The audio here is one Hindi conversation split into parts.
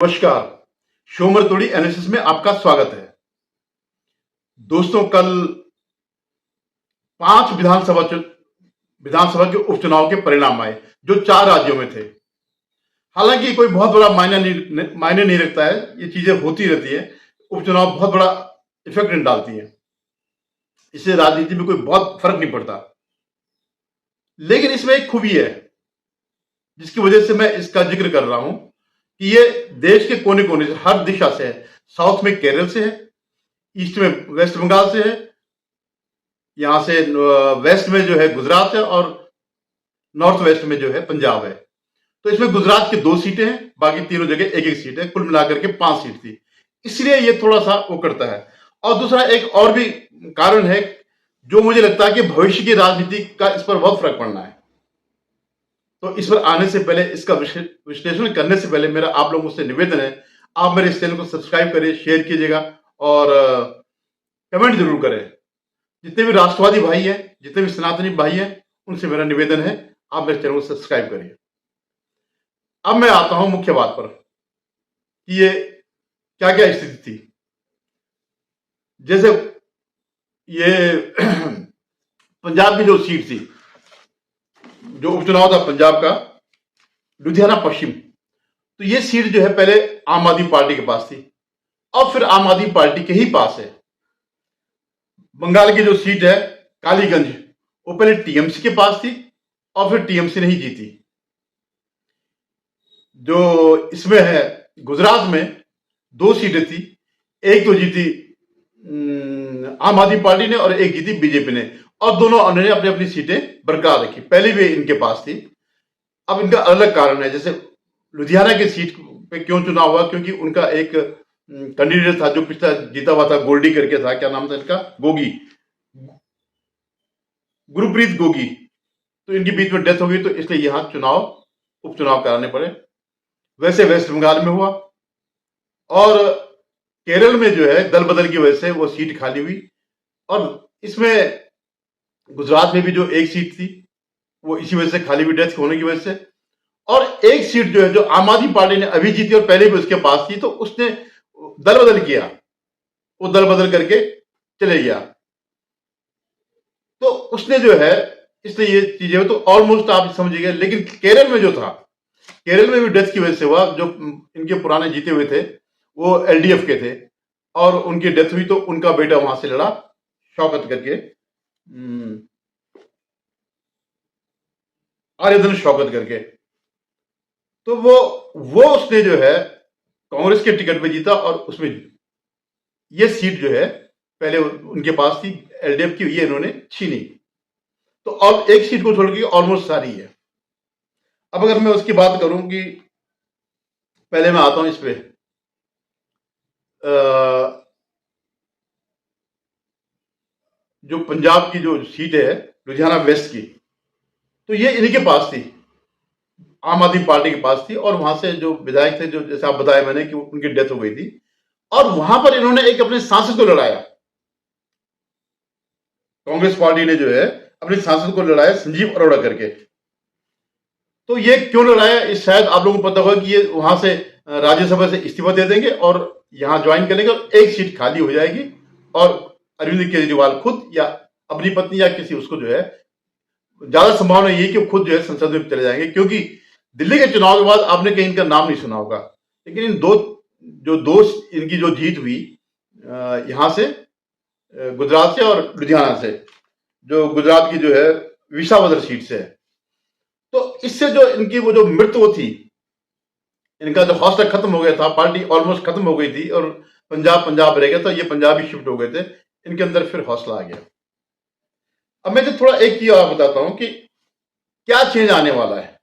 नमस्कार। शोमर तोड़ी एनालिसिस में आपका स्वागत है। दोस्तों, कल 5 विधानसभा के उपचुनाव के परिणाम आए जो 4 राज्यों में थे। हालांकि कोई बहुत बड़ा मायने नहीं रखता है, ये चीजें होती रहती है। उपचुनाव बहुत बड़ा इफेक्ट नहीं डालती है, इससे राजनीति में कोई बहुत फर्क नहीं पड़ता। लेकिन इसमें एक खूबी है जिसकी वजह से मैं इसका जिक्र कर रहा हूं कि ये देश के कोने कोने से, हर दिशा से है। साउथ में केरल से है, ईस्ट में वेस्ट बंगाल से है, यहां से वेस्ट में जो है गुजरात है, और नॉर्थ वेस्ट में जो है पंजाब है। तो इसमें गुजरात की 2 सीटें हैं, बाकी तीनों जगह एक एक सीट है, कुल मिलाकर के 5 सीट थी। इसलिए ये थोड़ा सा वो करता है। और दूसरा एक और भी कारण है जो मुझे लगता है कि भविष्य की राजनीति का इस पर बहुत फर्क पड़ना है। तो इस पर आने से पहले, इसका विश्लेषण करने से पहले मेरा आप लोगों से निवेदन है, आप मेरे इस चैनल को सब्सक्राइब करिए, शेयर कीजिएगा और कमेंट जरूर करें। जितने भी राष्ट्रवादी भाई हैं, जितने भी सनातनी भाई हैं, उनसे मेरा निवेदन है आप मेरे चैनल को सब्सक्राइब करिए। अब मैं आता हूं मुख्य बात पर कि ये क्या क्या स्थिति थी। जैसे ये पंजाब की जो सीट थी, जो उपचुनाव था पंजाब का, लुधियाना पश्चिम, तो ये सीट जो है पहले आम आदमी पार्टी के पास थी और फिर आम आदमी पार्टी के ही पास है। बंगाल की जो सीट है कालीगंज, वो पहले टीएमसी के पास थी और फिर टीएमसी ने ही जीती। जो इसमें है गुजरात में 2 सीटें थी, एक तो जीती आम आदमी पार्टी ने और एक जीती बीजेपी ने, और दोनों उन्होंने अपनी अपनी सीटें बरकरार रखी। पहले भी इनके पास थी। अब इनका अलग कारण है। जैसे लुधियाना की सीट पे क्यों चुनाव हुआ, क्योंकि उनका एक कैंडिडेट था जो पिछला जीता हुआ था, गोल्डी करके था, क्या नाम था इनका, गोगी, गुरप्रीत गोगी। तो इनके बीच में डेथ हो गई, तो इसलिए यहां उपचुनाव कराने पड़े। वैसे वेस्ट बंगाल में हुआ, और केरल में जो है दल बदल की वजह से वो सीट खाली हुई, और इसमें गुजरात में भी जो एक सीट थी वो इसी वजह से खाली हुई, डेथ होने की वजह से। और एक सीट जो है जो आम आदमी पार्टी ने अभी जीती और पहले भी उसके पास थी, तो उसने दल बदल किया, वो दल बदल करके चले गया। तो उसने जो है, इसलिए ये चीजें तो ऑलमोस्ट आप समझिए। लेकिन केरल में जो था, केरल में भी डेथ की वजह से हुआ। जो इनके पुराने जीते हुए थे वो एलडीएफ के थे, और उनकी डेथ हुई, तो उनका बेटा वहां से लड़ा, शौकत करके, आर्यधन शौकत करके। तो वो उसने जो है कांग्रेस के टिकट पे जीता, और उसमें ये सीट जो है पहले उनके पास थी एलडीएफ की, ये इन्होंने छीनी। तो अब एक सीट को छोड़ के ऑलमोस्ट सारी है। अब अगर मैं उसकी बात करूं कि पहले मैं आता हूं इस पे, जो पंजाब की जो सीट है लुधियाना वेस्ट की, तो ये इन्हीं के पास थी, आम आदमी पार्टी के पास थी। और वहां से जो विधायक थे, जो जैसे आप बताया मैंने कि उनकी डेथ हो गई थी, और वहां पर इन्होंने एक अपने सांसद को लड़ाया। कांग्रेस पार्टी ने जो है अपने सांसद को लड़ाया, संजीव अरोड़ा करके। तो ये क्यों लड़ाया, इस शायद आप लोगों को पता होगा कि ये वहां से राज्यसभा से इस्तीफा दे देंगे और यहां ज्वाइन करेंगे, और एक सीट खाली हो जाएगी, और अरविंद केजरीवाल खुद या अपनी पत्नी या किसी उसको जो है, ज्यादा संभावना यही कि खुद जो है संसद में चले जाएंगे। क्योंकि दिल्ली के चुनाव के बाद आपने कहीं इनका नाम नहीं सुना होगा, लेकिन इन दो इनकी जो जीत हुई यहां से, गुजरात से और लुधियाना से, जो गुजरात की जो है विसावदर सीट से है, तो इससे जो इनकी वो जो मृत्यु थी, इनका जो हौसला खत्म हो गया था, पार्टी ऑलमोस्ट खत्म हो गई थी, और पंजाब रह गया था, ये पंजाब ही शिफ्ट हो गए थे, इनके अंदर फिर हौसला आ गया। अब मैं तो थोड़ा एक चीज और बताता हूं कि क्या चेंज आने वाला है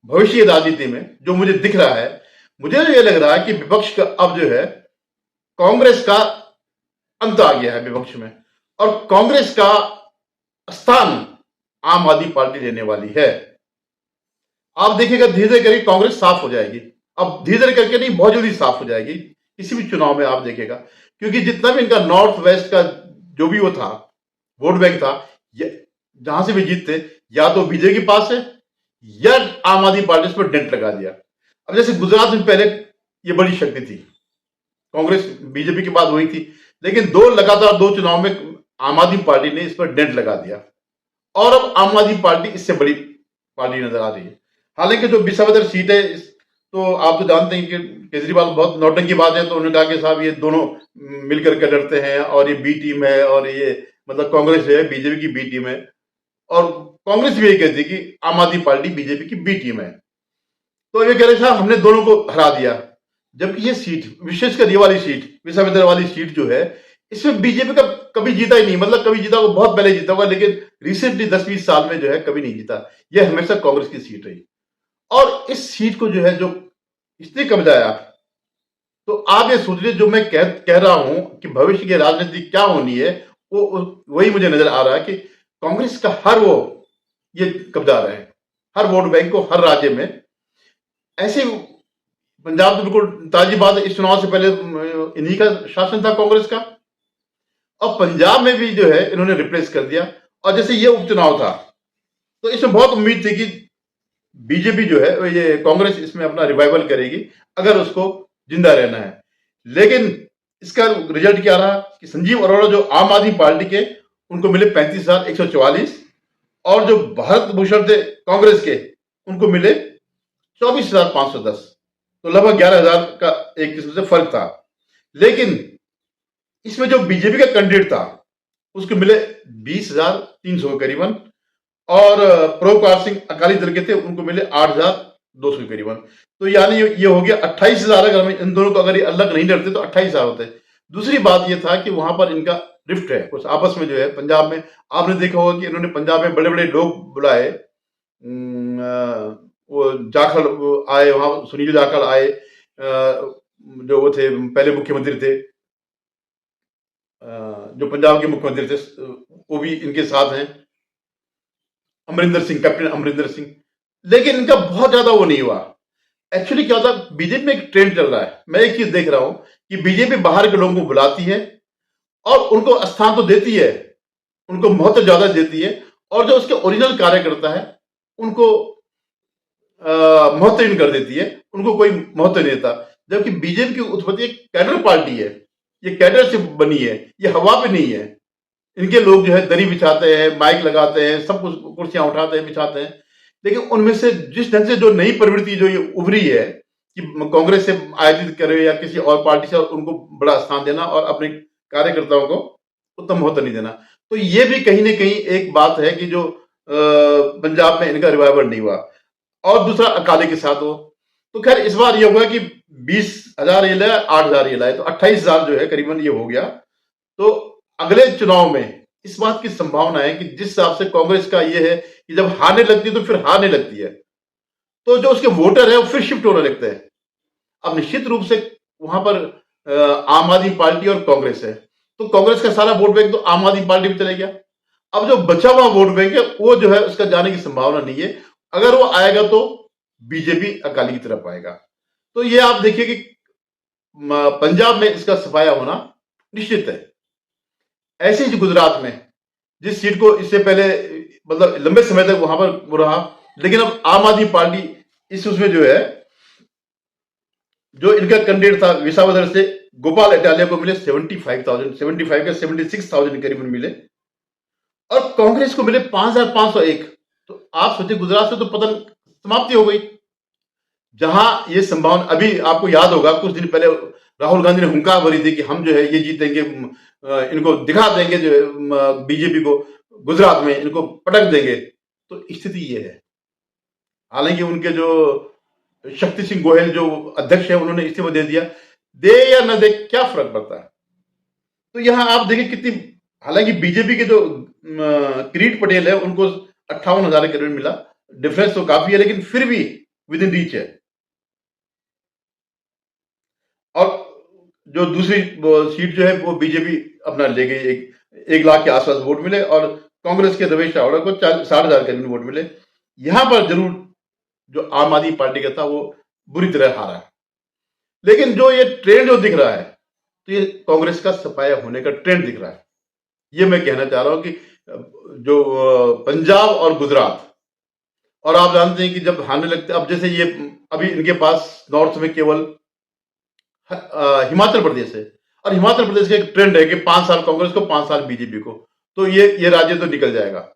भविष्य की राजनीति में। जो मुझे दिख रहा है, मुझे तो ये लग रहा है कि विपक्ष का अब जो है, कांग्रेस का अंत आ गया है विपक्ष में, और कांग्रेस का स्थान आम आदमी पार्टी लेने वाली है। आप देखिएगा धीरे धीरे करके कांग्रेस साफ हो जाएगी। अब धीरे धीरे करके नहीं, बहुत जल्दी साफ हो जाएगी किसी भी चुनाव में, आप देखिएगा। क्योंकि जितना भी इनका नॉर्थ वेस्ट का जो भी वो था, वोट बैंक था, जहां से भी जीतते, या तो बीजेपी के पास है या आम आदमी पार्टी पर डेंट लगा दिया। अब जैसे गुजरात में पहले ये बड़ी शक्ति थी। कांग्रेस बीजेपी के बाद हुई थी, लेकिन लगातार दो चुनाव में आम आदमी पार्टी ने इस पर डेंट लगा दिया और अब आम आदमी पार्टी इससे बड़ी पार्टी नजर आ रही है। हालांकि जो विसावदर सीट है तो आप तो जानते हैं कि केजरीवाल बहुत नौटंकी बात है, तो उन्होंने कहा कि साहब ये दोनों मिलकर के लड़ते हैं और ये बी टीम है और ये मतलब कांग्रेस है बीजेपी की बी टीम है, और कांग्रेस भी यही कहती है कि आम आदमी पार्टी बीजेपी की बी टीम है। तो ये कह रहे साहब हमने दोनों को हरा दिया, जबकि ये सीट, विशेषकर ये वाली सीट, विसावदर वाली सीट जो है, इसमें बीजेपी का कभी जीता ही नहीं, मतलब कभी जीता होगा बहुत पहले जीता होगा, लेकिन रिसेंटली 10-20 साल में जो है कभी नहीं जीता। यह हमेशा कांग्रेस की सीट रही और इस सीट को जो है जो इसने कब्जाया, तो आप ये सोच लीजिए जो मैं कह रहा हूं कि भविष्य की राजनीति क्या होनी है, वो वही मुझे नजर आ रहा है कि कांग्रेस का हर वो ये कब्जा रहा है, हर वोट बैंक को हर राज्य में। ऐसे पंजाब तो बिल्कुल ताजी बात है, इस चुनाव से पहले इन्हीं का शासन था कांग्रेस का, और पंजाब में भी जो है इन्होंने रिप्लेस कर दिया। और जैसे ये उपचुनाव था तो इसमें बहुत उम्मीद थी कि बीजेपी जो है ये कांग्रेस इसमें अपना रिवाइवल करेगी अगर उसको जिंदा रहना है, लेकिन इसका रिजल्ट क्या रहा कि संजीव अरोड़ा जो आम आदमी पार्टी के, उनको मिले 35,144, और जो भारत भूषण थे कांग्रेस के, उनको मिले 24,510, तो लगभग 11,000 का एक किस्म से फर्क था। लेकिन इसमें जो बीजेपी का कैंडिडेट था उसको मिले 20,300 करीबन, और प्रभुपाल सिंह अकाली दल के थे उनको मिले 8,200 करीबन। तो यानी ये हो गया 28,000। अगर हम इन दोनों को अगर ये अलग नहीं लड़ते तो 28,000 होते। दूसरी बात ये था कि वहां पर इनका रिफ्ट है कुछ आपस में, जो है पंजाब में आपने देखा होगा कि इन्होंने पंजाब में बड़े बड़े लोग बुलाए, वो जाखड़ आए, वहां सुनील जाखड़ आए, जो वो थे पहले मुख्यमंत्री थे, जो पंजाब के मुख्यमंत्री थे, वो भी इनके साथ हैं, अमरिंदर सिंह, कैप्टन अमरिंदर सिंह। लेकिन इनका बहुत ज्यादा वो नहीं हुआ। एक्चुअली क्या होता है, बीजेपी में एक ट्रेंड चल रहा है, मैं एक चीज देख रहा हूं कि बीजेपी बाहर के लोगों को बुलाती है और उनको स्थान तो देती है, उनको महत्व ज्यादा देती है, और जो उसके ओरिजिनल कार्यकर्ता है उनको महत्वहीन कर देती है, उनको कोई महत्व नहीं देता। जबकि बीजेपी की उत्पत्ति एक कैडर पार्टी है, ये कैडर से बनी है, ये हवा पे नहीं है। इनके लोग जो है दरी बिछाते हैं, माइक लगाते हैं, सब कुछ कुर्सियां उठाते हैं, बिछाते हैं, लेकिन उनमें से जिस ढंग से जो नई प्रवृत्ति जो ये उभरी है कि कांग्रेस से आयोजित करे या किसी और पार्टी से उनको बड़ा स्थान देना और अपने कार्यकर्ताओं को उतना महत्व नहीं देना, तो ये भी कहीं ना कहीं एक बात है कि जो पंजाब में इनका रिवाइवल नहीं हुआ। और दूसरा अकाली के साथ हो, तो खैर इस बार ये हुआ कि 20,000 ये लाए, 8,000 ये लाए, तो 28,000 जो है करीबन ये हो गया। तो अगले चुनाव में इस बात की संभावना है कि जिस हिसाब से कांग्रेस का ये है कि जब हारने लगती है तो फिर हारने लगती है, तो जो उसके वोटर है वो फिर शिफ्ट होने लगते हैं। अब निश्चित रूप से वहां पर आम आदमी पार्टी और कांग्रेस है, तो कांग्रेस का सारा वोट बैंक तो आम आदमी पार्टी में चले गया। अब जो बचा हुआ वोट बैंक है वो जो है उसका जाने की संभावना नहीं है। अगर वो आएगा तो बीजेपी अकाली की तरफ आएगा। तो ये आप देखिए कि पंजाब में इसका सफाया होना निश्चित है। ऐसे ही गुजरात में जिस सीट को इससे पहले मतलब लंबे समय तक वहां पर वो रहा, लेकिन अब आम आदमी पार्टी इस उसमें जो है, जो इनका कैंडिडेट था विसावदर से गोपाल इटालिया को मिले 75,000, 75 का 76,000 करीबन मिले, और कांग्रेस को मिले 5,501। तो आप सोचिए गुजरात से तो पतन समाप्ति हो गई। जहां ये संभावना, अभी आपको याद होगा कुछ दिन पहले राहुल गांधी ने हुंकार भरी थी कि हम जो है ये जीतेंगे, इनको दिखा देंगे जो बीजेपी को गुजरात में, इनको पटक देंगे। तो स्थिति ये है। हालांकि उनके जो शक्ति सिंह गोहिल जो अध्यक्ष है उन्होंने इस्तीफा दे दिया, दे या न दे क्या फर्क पड़ता है। तो यहां आप देखिए कितनी, हालांकि बीजेपी के जो किरीट पटेल है उनको 58,000 करीब मिला, डिफरेंस तो काफी है, लेकिन फिर भी विद इन रीच है। और जो दूसरी सीट जो है वो बीजेपी अपना ले गई, 1 लाख के आसपास वोट मिले, और कांग्रेस के रमेश चावड़ा को 60,000 करीब वोट मिले। यहां पर जरूर जो आम आदमी पार्टी का था वो बुरी तरह हारा है। लेकिन जो ये ट्रेंड जो दिख रहा है, तो ये कांग्रेस का सफाया होने का ट्रेंड दिख रहा है। ये मैं कहना चाह रहा हूं कि जो पंजाब और गुजरात, और आप जानते हैं कि जब हारने लगते, अब जैसे ये अभी इनके पास नॉर्थ में केवल हिमाचल प्रदेश है। और हिमाचल प्रदेश का एक ट्रेंड है कि 5 साल कांग्रेस को, 5 साल बीजेपी को। तो ये राज्य तो निकल जाएगा।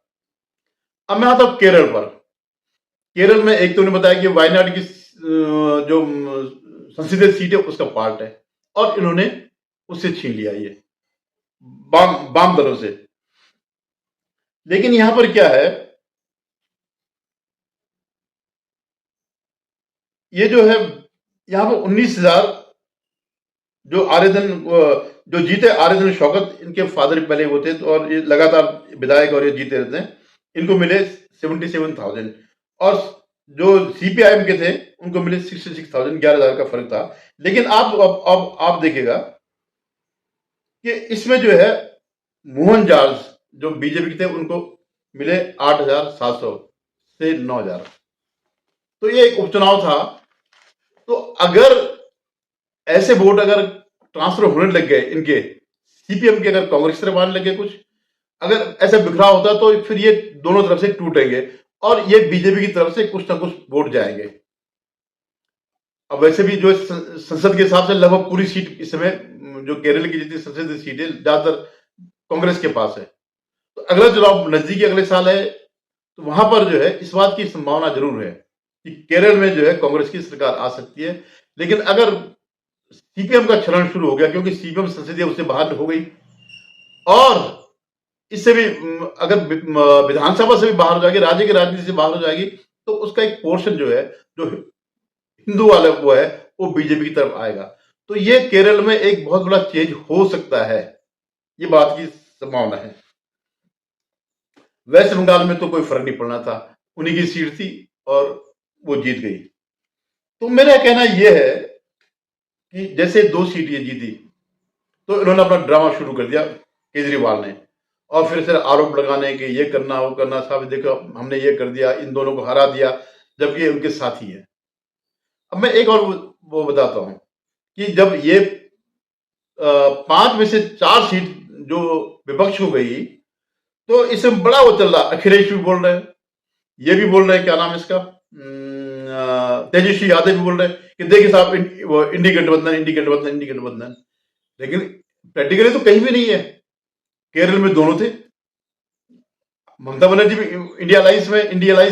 अब मैं आता हूं केरल पर। केरल में एक तो उन्होंने बताया कि वायनाड की जो संसदीय सीट है उसका पार्ट है, और इन्होंने उससे छीन लिया ये वाम दलों से। लेकिन यहां पर क्या है, ये जो है यहां पर 19,000 जो आर्यधन जो जीते, आर्यधन शौकत इनके फादर पहले वो थे, तो और ये लगातार विधायक और ये जीते रहते हैं। इनको मिले 77,000, और जो सीपीआईएम के थे उनको मिले 66,000, 11,000 का फर्क था। लेकिन अब आप देखिएगा कि इसमें जो है मोहन जॉर्ज जो बीजेपी के थे उनको मिले 8,700 से 9,000। तो ये एक उपचुनाव था। तो अगर ऐसे वोट अगर ट्रांसफर होने लग गए इनके, सीपीएम के अगर कांग्रेस तरफ आने लगे कुछ, अगर ऐसा बिखराव होता तो फिर ये दोनों तरफ से टूटेंगे और ये बीजेपी की तरफ से कुछ ना कुछ वोट जाएंगे। अब वैसे भी जो संसद के हिसाब से लगभग पूरी सीट इस समय जो केरल की जितनी संसदीय सीट है ज्यादातर कांग्रेस के पास है। तो अगला चुनाव नजदीकी अगले साल है, तो वहां पर जो है इस बात की संभावना जरूर है कि केरल में जो है कांग्रेस की सरकार आ सकती है। लेकिन अगर सीपीएम का चलन शुरू हो गया, क्योंकि सीपीएम संसदीय उससे बाहर हो गई, और इससे भी अगर विधानसभा से भी बाहर हो जाएगी, राज्य की राजनीति से बाहर हो जाएगी, तो उसका एक पोर्शन जो है, जो हिंदू वाला वो है, वो बीजेपी की तरफ आएगा। तो ये केरल में एक बहुत बड़ा चेंज हो सकता है, ये बात की संभावना है। वेस्ट बंगाल में तो कोई फर्क नहीं पड़ना था, उन्हीं की सीट थी और वो जीत गई। तो मेरा कहना यह है कि जैसे 2 सीट ये जीती, तो इन्होंने अपना ड्रामा शुरू कर दिया केजरीवाल ने, और फिर से आरोप लगाने कि ये करना वो करना, साहब देखो हमने ये कर दिया, इन दोनों को हरा दिया, जबकि ये उनके साथी है। अब मैं एक और वो बताता हूं कि जब ये 5 में से 4 सीट जो विपक्ष हो गई, तो इसमें बड़ा वो चल रहा, अखिलेश भी बोल रहे हैं, ये भी बोल रहे हैं, क्या नाम है इसका, तेजस्वी यादव भी बोल रहे हैं कि देखिए साहब इंडी गठबंधन, इंडी गठबंधन, इंडी गठबंधन। लेकिन प्रैक्टिकली तो कहीं भी नहीं है। केरल में दोनों थे, ममता बनर्जी भी इंडिया अलायंस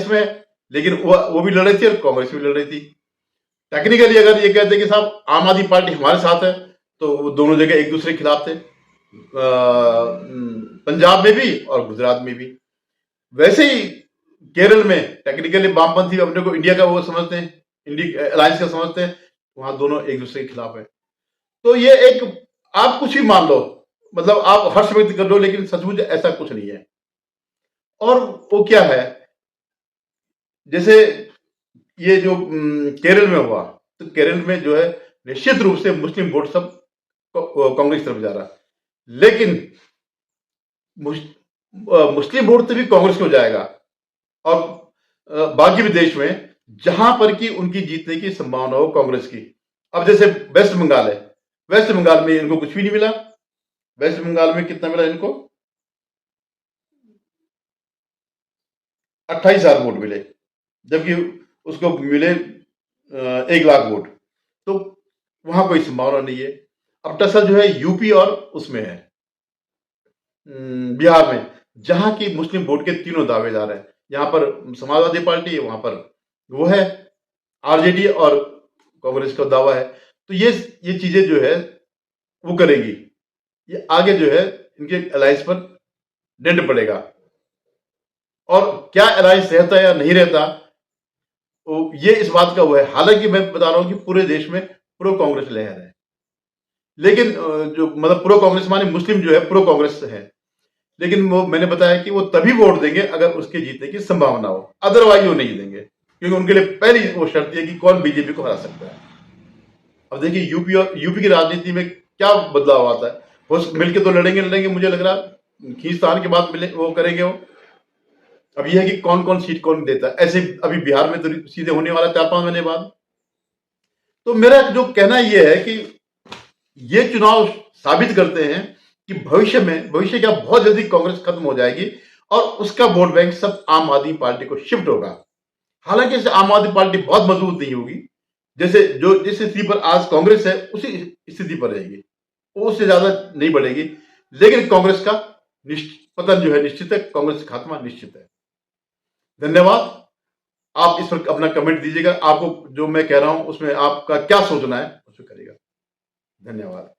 में, लेकिन वो भी लड़ रही थी और कांग्रेस भी लड़ रही थी। टेक्निकली अगर ये कहते कि साहब आम आदमी पार्टी हमारे साथ है, तो वो दोनों जगह एक दूसरे के खिलाफ थे, पंजाब में भी और गुजरात में भी। वैसे ही केरल में टेक्निकली वामपंथी अपने को इंडिया का वो समझते हैं, इंडिया अलायंस का समझते हैं, वहां दोनों एक दूसरे के खिलाफ है। तो ये एक, आप कुछ भी मान लो, मतलब आप हर्ष व्यक्त कर लो, लेकिन सचमुच ऐसा कुछ नहीं है। और वो क्या है, जैसे ये जो केरल में हुआ, तो केरल में जो है निश्चित रूप से मुस्लिम वोट सब कांग्रेस तरफ जा रहा है, लेकिन मुस्लिम वोट तो भी कांग्रेस को जाएगा, और बाकी भी देश में जहां पर की उनकी जीतने की संभावना हो कांग्रेस की। अब जैसे वेस्ट बंगाल है, वेस्ट बंगाल में इनको कुछ भी नहीं मिला। वेस्ट बंगाल में कितना मिला इनको, 28,000 वोट मिले, जबकि उसको मिले 1 लाख वोट। तो वहां कोई संभावना नहीं है। अब टसल जो है यूपी और उसमें है बिहार में, जहां की मुस्लिम वोट के तीनों दावेदार हैं। यहां पर समाजवादी पार्टी है, वहां पर वो है आरजेडी, और कांग्रेस का दावा है। तो ये चीजें जो है वो करेगी, ये आगे जो है इनके अलायंस पर डेंट पड़ेगा। और क्या अलायंस रहता है या नहीं रहता, ये इस बात का वो है। हालांकि मैं बता रहा हूं कि पूरे देश में प्रो कांग्रेस लहर है, लेकिन जो मतलब प्रो कांग्रेस माने मुस्लिम जो है प्रो कांग्रेस है, लेकिन वो मैंने बताया कि वो तभी वोट देंगे अगर उसके जीतने की संभावना हो, अदरवाइज वो नहीं देंगे, क्योंकि उनके लिए पहली वो शर्त है कि कौन बीजेपी को हरा सकता है। अब देखिए यूपी की राजनीति में क्या बदलाव आता है। वो मिलके तो लड़ेंगे, मुझे लग रहा खींचतान के बाद मिले वो करेंगे वो। अब यह है कि कौन कौन सीट कौन देता है, ऐसे अभी बिहार में तो सीधे होने वाला 4-5 महीने बाद। तो मेरा जो कहना यह है कि ये चुनाव साबित करते हैं कि भविष्य क्या बहुत जल्दी कांग्रेस खत्म हो जाएगी और उसका वोट बैंक सब आम आदमी पार्टी को शिफ्ट होगा। हालांकि इसे आम आदमी पार्टी बहुत मजबूत नहीं होगी, जैसे जो जिस स्थिति पर आज कांग्रेस है उसी स्थिति पर रहेगी, वो उससे ज्यादा नहीं बढ़ेगी। लेकिन कांग्रेस का पतन जो है निश्चित है, कांग्रेस का खात्मा निश्चित है। धन्यवाद। आप इस पर अपना कमेंट दीजिएगा, आपको जो मैं कह रहा हूं उसमें आपका क्या सोचना है उसमें करिएगा। धन्यवाद।